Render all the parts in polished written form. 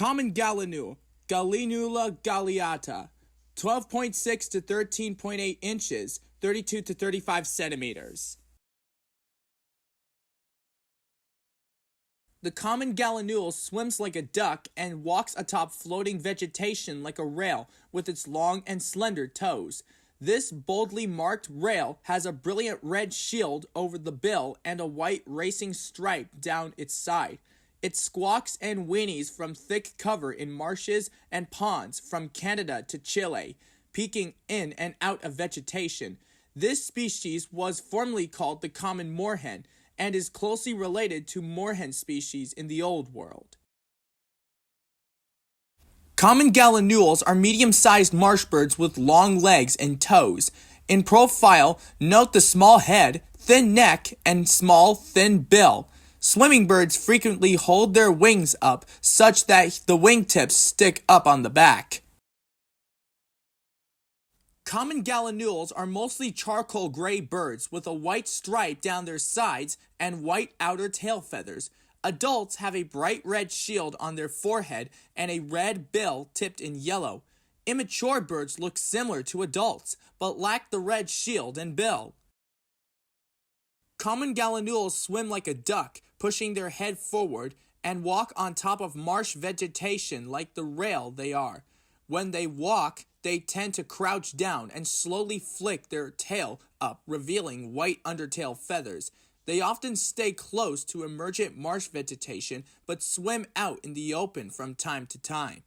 Common gallinule, Gallinula galliata, 12.6 to 13.8 inches, 32 to 35 centimeters. The common gallinule swims like a duck and walks atop floating vegetation like a rail with its long and slender toes. This boldly marked rail has a brilliant red shield over the bill and a white racing stripe down its side. It squawks and whinnies from thick cover in marshes and ponds from Canada to Chile, peeking in and out of vegetation. This species was formerly called the common moorhen and is closely related to moorhen species in the Old World. Common gallinules are medium-sized marsh birds with long legs and toes. In profile, note the small head, thin neck, and small, thin bill. Swimming birds frequently hold their wings up such that the wingtips stick up on the back. Common gallinules are mostly charcoal gray birds with a white stripe down their sides and white outer tail feathers. Adults have a bright red shield on their forehead and a red bill tipped in yellow. Immature birds look similar to adults, but lack the red shield and bill. Common gallinules swim like a duck, pushing their head forward, and walk on top of marsh vegetation like the rail they are. When they walk, they tend to crouch down and slowly flick their tail up, revealing white undertail feathers. They often stay close to emergent marsh vegetation, but swim out in the open from time to time.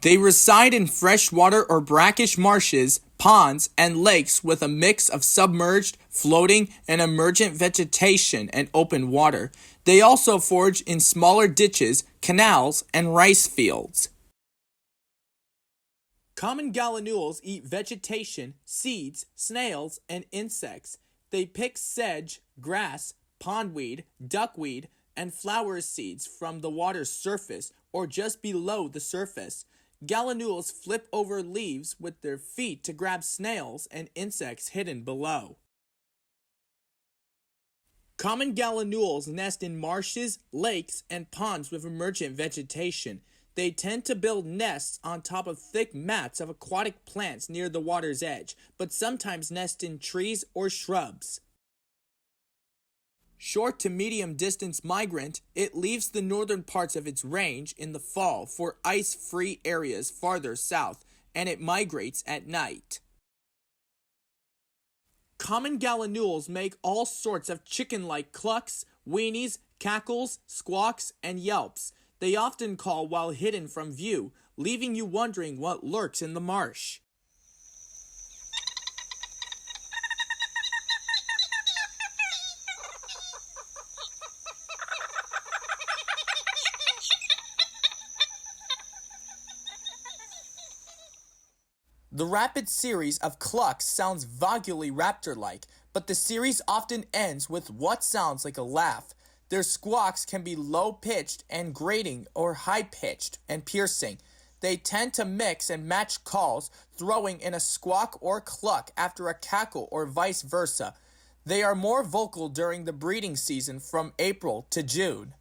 They reside in freshwater or brackish marshes, ponds, and lakes with a mix of submerged, floating, and emergent vegetation and open water. They also forage in smaller ditches, canals, and rice fields. Common gallinules eat vegetation, seeds, snails, and insects. They pick sedge, grass, pondweed, duckweed, and flower seeds from the water's surface or just below the surface. Gallinules flip over leaves with their feet to grab snails and insects hidden below. Common gallinules nest in marshes, lakes, and ponds with emergent vegetation. They tend to build nests on top of thick mats of aquatic plants near the water's edge, but sometimes nest in trees or shrubs. Short to medium distance migrant, it leaves the northern parts of its range in the fall for ice-free areas farther south, and it migrates at night. Common gallinules make all sorts of chicken-like clucks, wheenies, cackles, squawks, and yelps. They often call while hidden from view, leaving you wondering what lurks in the marsh. The rapid series of clucks sounds vaguely raptor-like, but the series often ends with what sounds like a laugh. Their squawks can be low-pitched and grating or high-pitched and piercing. They tend to mix and match calls, throwing in a squawk or cluck after a cackle or vice versa. They are more vocal during the breeding season from April to June.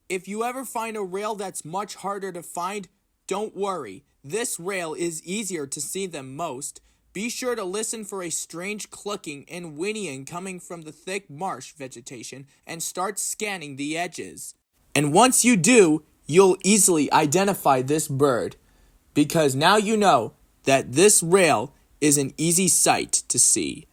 If you ever find a rail that's much harder to find, don't worry. This rail is easier to see than most. Be sure to listen for a strange clucking and whinnying coming from the thick marsh vegetation and start scanning the edges. And once you do, you'll easily identify this bird, because now you know that this rail is an easy sight to see.